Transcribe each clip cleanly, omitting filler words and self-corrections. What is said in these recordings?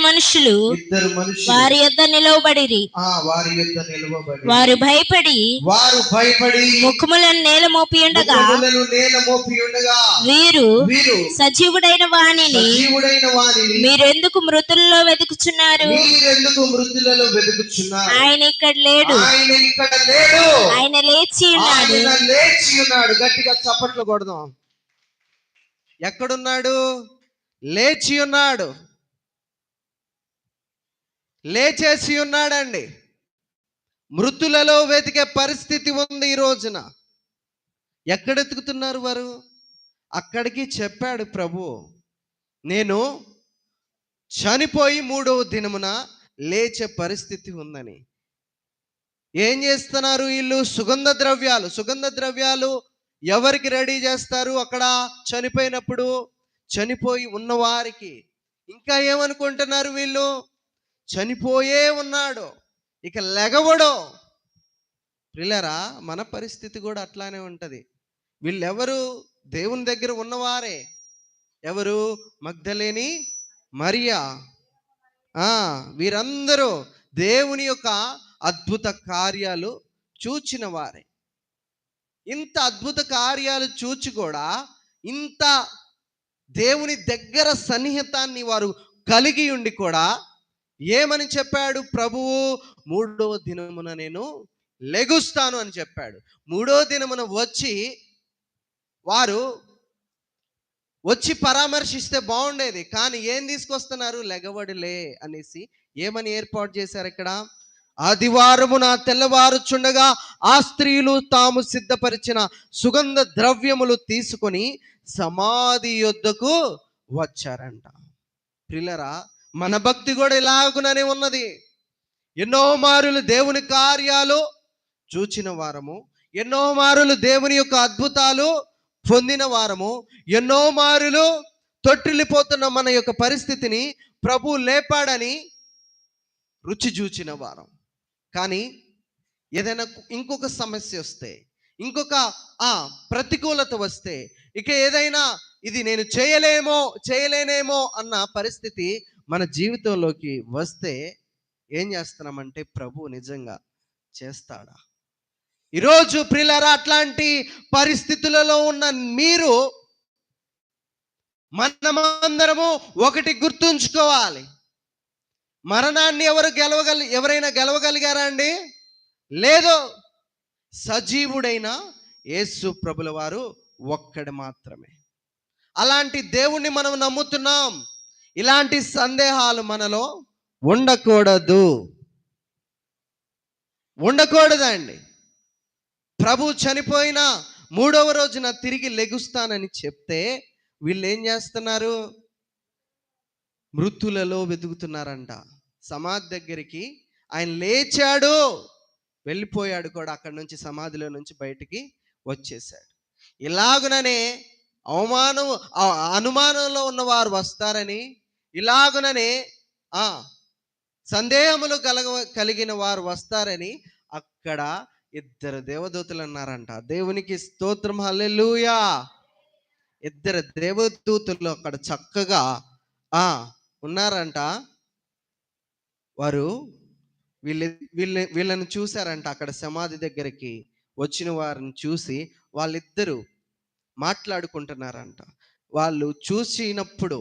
మనుషులు వారి యొద్ద నిలవబడిరి. వారు భయపడి ముఖములను నేల మోపి ఉండగా వీరు సజీవుడైన వానిని మీరెందుకు మృతులలో వెతుకుచున్నారు? ఆయన ఇక్కడ లేడు, ఆయన లేచి ఉన్నాడు. గట్టిగా చప్పట్లు కొడదాం. ఎక్కడున్నాడు? లేచి ఉన్నాడు, లేచేసి ఉన్నాడండి. మృతులలో వెతికే పరిస్థితి ఉంది ఈ రోజున. ఎక్కడ వెతుకుతున్నారు వారు? అక్కడికి చెప్పాడు ప్రభు, నేను చనిపోయి 3వ దినమున లేచే పరిస్థితి ఉందని. ఏం చేస్తున్నారు వీళ్ళు? సుగంధ ద్రవ్యాలు ఎవరికి రెడీ చేస్తారు? అక్కడ చనిపోయినప్పుడు చనిపోయి ఉన్నవారికి. ఇంకా ఏమనుకుంటున్నారు వీళ్ళు? చనిపోయే ఉన్నాడు, ఇక లెగవడో. ప్రియులారా, మన పరిస్థితి కూడా అట్లానే ఉంటది. వీళ్ళెవరు? దేవుని దగ్గర ఉన్నవారే. ఎవరు? మగ్దలేని మరియా, వీరందరూ దేవుని యొక్క అద్భుత కార్యాలు చూచిన వారే. ఇంత అద్భుత కార్యాలు చూచి కూడా, ఇంత దేవుని దగ్గర సన్నిహితాన్ని వారు కలిగి ఉండి కూడా ఏమని చెప్పాడు ప్రభువు? 3వ దినమున నేను లెగుస్తాను అని చెప్పాడు. 3వ దినమున వారు వచ్చి పరామర్శిస్తే బాగుండేది, కానీ ఏం తీసుకొస్తున్నారు? లెగవడిలే అనేసి ఏమని ఏర్పాటు చేశారు ఇక్కడ? ఆదివారమున తెల్లవారుచుండగా ఆ స్త్రీలు తాము సిద్ధపరిచిన సుగంధ ద్రవ్యములు తీసుకొని సమాధి యొద్దకు వచ్చారంట. ప్రియులారా, మన భక్తి కూడా ఇలాగుననే ఉన్నది. ఎన్నో మారులు దేవుని కార్యాలు చూచిన వారము, ఎన్నో మారులు దేవుని యొక్క అద్భుతాలు పొందిన వారము, ఎన్నో మారులు తొట్టిల్లిపోతున్న మన యొక్క పరిస్థితిని ప్రభు లేపాడని రుచి చూచిన వారం. కానీ ఏదైనా ఇంకొక సమస్య వస్తే, ఇంకొక ప్రతికూలత వస్తే, ఇక ఏదైనా ఇది నేను చేయలేనేమో అన్న పరిస్థితి మన జీవితంలోకి వస్తే ఏం చేస్తున్నామంటే, ప్రభు నిజంగా చేస్తాడా? ఈరోజు ప్రియులారా, అట్లాంటి పరిస్థితులలో ఉన్న మీరు, మనమందరము ఒకటి గుర్తుంచుకోవాలి. మరణాన్ని ఎవరైనా గెలవగలిగారా అండి? లేదు. సజీవుడైన యేసు ప్రభుల వారు ఒక్కడు మాత్రమే. అలాంటి దేవుణ్ణి మనం నమ్ముతున్నాం. ఇలాంటి సందేహాలు మనలో ఉండకూడదండి. ప్రభు చనిపోయిన 3వ రోజున తిరిగి లెగుస్తానని చెప్తే వీళ్ళు ఏం చేస్తున్నారు? మృతులలో వెతుకుతున్నారంట. సమాధి దగ్గరికి ఆయన లేచాడు, వెళ్ళిపోయాడు కూడా, అక్కడి నుంచి సమాధిలో నుంచి బయటికి వచ్చేసాడు. ఇలాగుననే అనుమానంలో ఉన్నవారు వస్తారని, ఇలాగుననే సందేహములు కలిగిన వారు వస్తారని అక్కడ 2 దేవదూతలు అన్నారంట. దేవునికి స్తోత్రం, హల్లెలూయా. 2 దేవదూతలు అక్కడ చక్కగా ఉన్నారంట. వారు వీళ్ళని చూశారంట. అక్కడ సమాధి దగ్గరికి వచ్చిన వారిని చూసి వాళ్ళిద్దరూ మాట్లాడుకుంటున్నారంట. వాళ్ళు చూసినప్పుడు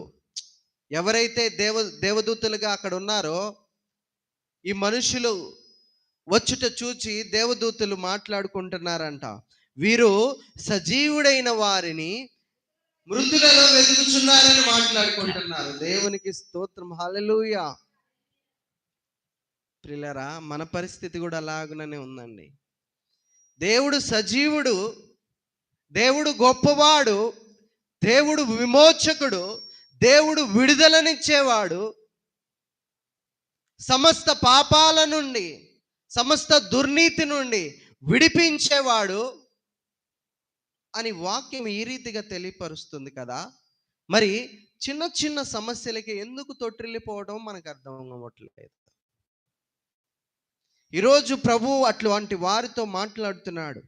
ఎవరైతే దేవదూతలుగా అక్కడ ఉన్నారో, ఈ మనుషులు వచ్చుట చూచి దేవదూతలు మాట్లాడుకుంటున్నారంట. వీరు సజీవుడైన వారిని మృతులలో వెతుకుచున్నారని మాట్లాడుకుంటున్నారు. దేవునికి స్తోత్రం, హల్లెలూయా. ప్రియులారా, మన పరిస్థితి కూడా అలాగుననే ఉందండి. దేవుడు సజీవుడు, దేవుడు గొప్పవాడు, దేవుడు విమోచకుడు, దేవుడు విడుదలనిచ్చేవాడు, సమస్త పాపాల నుండి, సమస్త దుర్నీతి నుండి విడిపించేవాడు అని వాక్యం ఈ రీతిగా తెలియపరుస్తుంది కదా. మరి చిన్న చిన్న సమస్యలకి ఎందుకు తొట్టిల్లిపోవడం మనకు అర్థం అవ్వట్లేదు. ఈరోజు ప్రభువు అట్లాంటి వారితో మాట్లాడుతున్నాడు.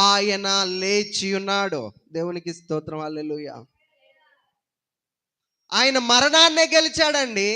ఆయన లేచి ఉన్నాడు. దేవునికి స్తోత్రం, హల్లెలూయా. ఆయన మరణాన్నే గెలిచాడండి.